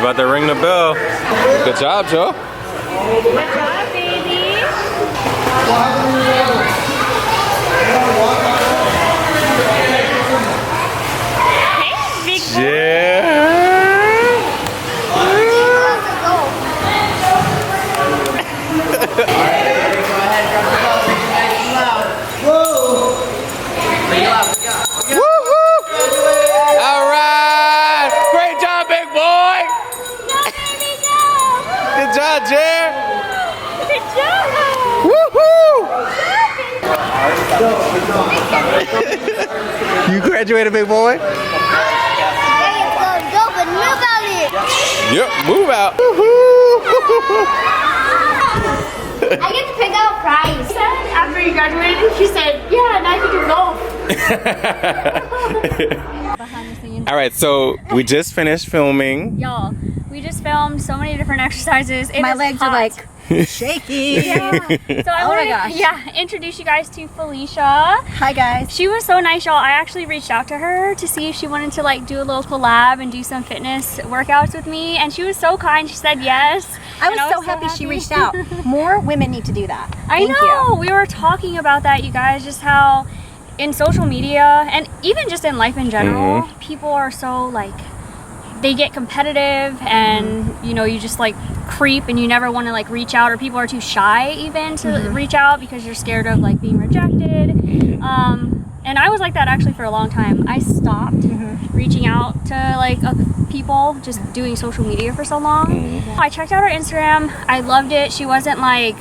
about to ring the bell. Good job, Joe. Good job, baby. Hey, big boy. Yeah. Good job, Jer. Good job. Woohoo! You graduated, big boy? Yep, move out. Woohoo! I get to pick out a prize. After you graduated, she said, yeah, now you can go. All right, so we just finished filming. Y'all, we just filmed so many different exercises. My legs are like shaky. Yeah. So I want to introduce you guys to Felicia. Hi guys. She was so nice, y'all. I actually reached out to her to see if she wanted to like do a little collab and do some fitness workouts with me, and she was so kind. She said yes. I was so happy she reached out. More women need to do that. I know. We were talking about that, you guys, just how in social media and even just in life in general, people are so like, they get competitive and you know, you just like creep and you never want to like reach out, or people are too shy even to reach out because you're scared of like being rejected. And I was like that actually for a long time. I stopped reaching out to like people, just doing social media for so long. I checked out her Instagram. I loved it. She wasn't like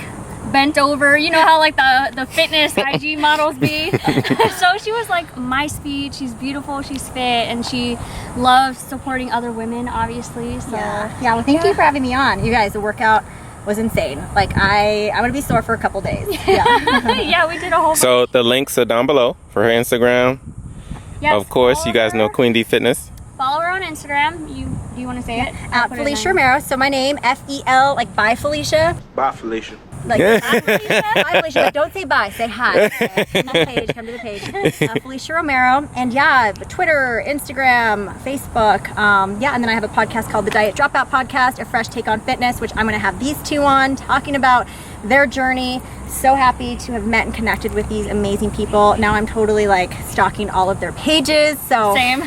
bent over, you know how like the fitness IG models be. So she was like my speed. She's beautiful, she's fit, and she loves supporting other women, obviously. So yeah, well, thank you for having me on. You guys, the workout was insane. Like I'm gonna be sore for a couple days. Yeah, we did a whole So the links are down below for her Instagram. Yes, of course, you guys know Queen D Fitness. Follow her on Instagram. Do you want to say it? Felicia Romero. So my name, F-E-L, like bye Felicia. Bye, Felicia. Like, hi, Felicia. Hi, Felicia. Like, don't say bye, say hi. Okay. Come to the page. Felicia Romero. And yeah, Twitter, Instagram, Facebook. Yeah, and then I have a podcast called The Diet Dropout Podcast, a fresh take on fitness, which I'm going to have these two on talking about their journey. So happy to have met and connected with these amazing people. Now I'm totally like stalking all of their pages. So Same.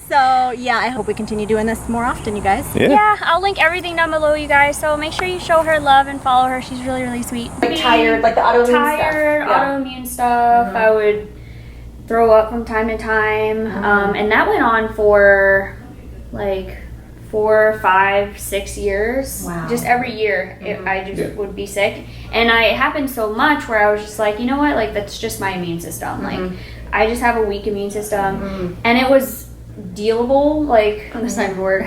So yeah, I hope we continue doing this more often, you guys. Yeah, I'll link everything down below, you guys. So make sure you show her love and follow her. She's really, really sweet. Like tired, like the autoimmune autoimmune stuff. I would throw up from time to time. And that went on for like 4, 5, 6 years. Wow. Just every year I just would be sick. And it happened so much where I was just like, you know what, like that's just my immune system. Like I just have a weak immune system. And it was dealable, like that's not a word.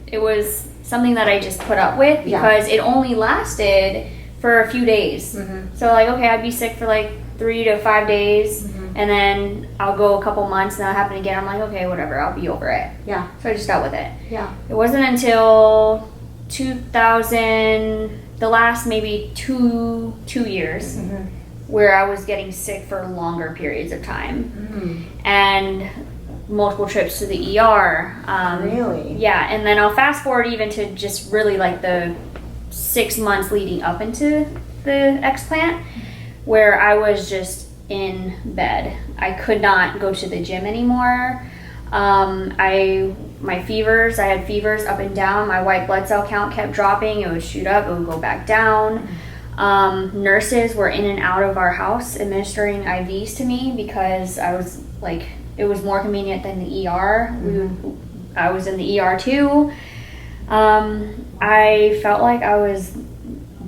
It was something that I just put up with because it only lasted for a few days. So like, okay, I'd be sick for like 3 to 5 days, and then I'll go a couple months and that'll happen again. I'm like, okay, whatever, I'll be over it. Yeah. So I just dealt with it. Yeah. It wasn't until 2000, the last maybe two years, where I was getting sick for longer periods of time. And multiple trips to the ER. Really? Yeah, and then I'll fast forward even to just really like the 6 months leading up into the explant, where I was just in bed. I could not go to the gym anymore. My fevers, I had fevers up and down. My white blood cell count kept dropping. It would shoot up, it would go back down. Nurses were in and out of our house administering IVs to me because I was like, it was more convenient than the ER. I was in the ER too. I felt like I was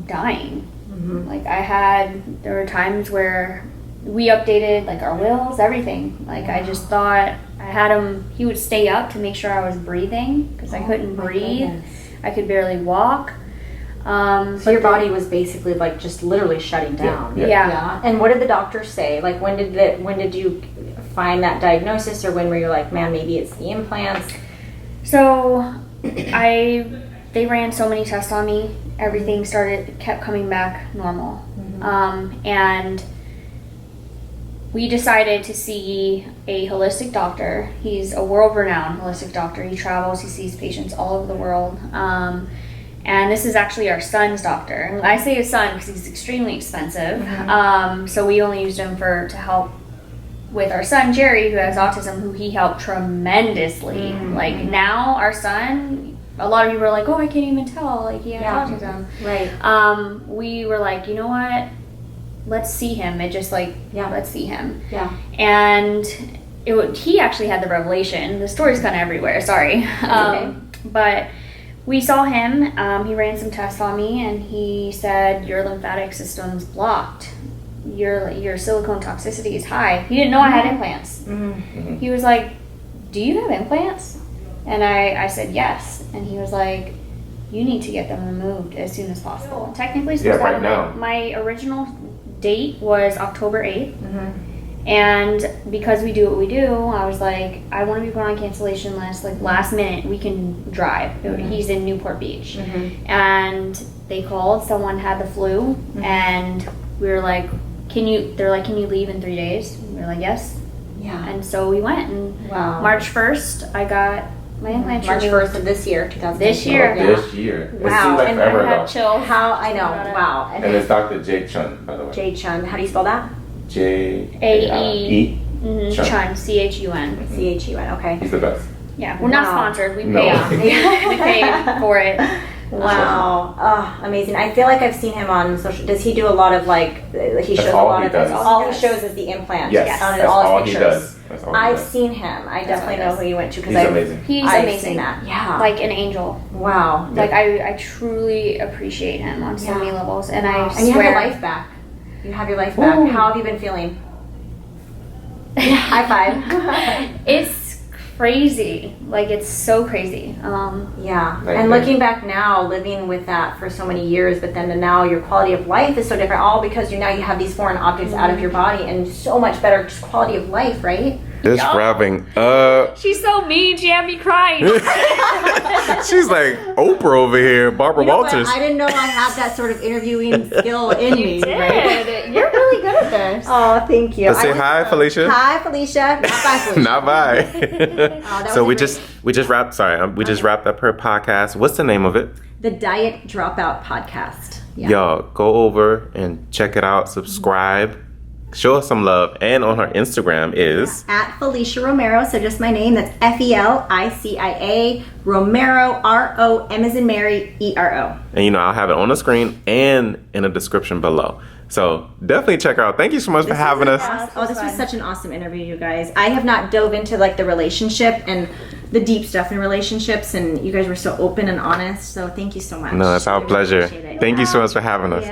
dying. Like there were times where we updated like our wills, everything. Like I just thought I had him, he would stay up to make sure I was breathing because I couldn't breathe. I could barely walk. So your body was basically like just literally shutting down. Yeah. And what did the doctor say? Like when did you find that diagnosis, or when were you like, man, maybe it's the implants? So they ran so many tests on me. Everything kept coming back normal. And we decided to see a holistic doctor. He's a world-renowned holistic doctor. He travels, he sees patients all over the world. And this is actually our son's doctor. And I say his son because he's extremely expensive. So we only used him to help with our son, Jerry, who has autism, who he helped tremendously. Like now our son, a lot of people are like, oh, I can't even tell, like he has autism. Right. We were like, you know what? Let's see him. It just like, let's see him. Yeah. And he actually had the revelation. The story's kind of everywhere, sorry. Okay. But we saw him. He ran some tests on me, and he said, your lymphatic system's blocked. Your silicone toxicity is high. He didn't know I had implants. He was like, do you have implants? And I said yes. And he was like, you need to get them removed as soon as possible. Technically, right now. My original date was October 8th. And because we do what we do, I was like, I want to be put on a cancellation list. Like last minute, we can drive. He's in Newport Beach. And they called, someone had the flu, and we were like, they're like, can you leave in 3 days? We were like, yes. Yeah. And so we went, and Wow. March 1st, I got my implant March removed. 1st of this year, 2019. This year. This year. It Wow. seems like And forever I had ago. chills. How I know. About it. Wow. And it's Dr. Jake Chun, by the way. Jay Chun. How do you spell that? J-A-E. Chun. Chun, C-H-U-N. C-H-U-N. Okay. He's the best. Yeah, we're not Wow. sponsored. We No. paid. We paid for it. Wow. Oh, amazing. I feel like I've seen him on social. Does he do a lot of like, he shows a all lot he of does. all he shows is the implant. Yes, On that's all all his he pictures. does. That's all he I've does. seen him. I definitely all he know does. who you went to He's because amazing. He's I've amazing. seen that. Yeah. Like an angel. Wow. Like I truly appreciate him on so many levels, and I And you have swear. your life back. You have your life back. Ooh. How have you been feeling? High five. It's crazy. Like it's so crazy. Yeah. Like And that. looking back now, living with that for so many years, but then to now your quality of life is so different. All because you have these foreign objects out of your body and so much better just quality of life, right? Just wrapping up. She's so mean. She had me crying. She's like Oprah over here, Barbara You know what? Walters. I didn't know I had that sort of interviewing skill in me. Right? Dude, you're really good at this. Oh, thank you. Let's say hi, Felicia. Hi, Felicia. Not bye, Felicia. Not bye. that So was we just wrapped. Sorry, we just wrapped up her podcast. What's the name of it? The Diet Dropout Podcast. Yeah. Y'all go over and check it out. Subscribe. Show us some love. And on her Instagram is At Felicia Romero, so just my name. That's Felicia Romero, R-O-M as in Mary, E-R-O. and I'll have it on the screen and in the description below. So definitely check her out. Thank you so much for having us. Oh, this was such an awesome interview, you guys. I have not dove into like the relationship and the deep stuff in relationships, and you guys were so open and honest. So thank you so much. No, it's our I really pleasure. appreciate it. Thank you so much for having us.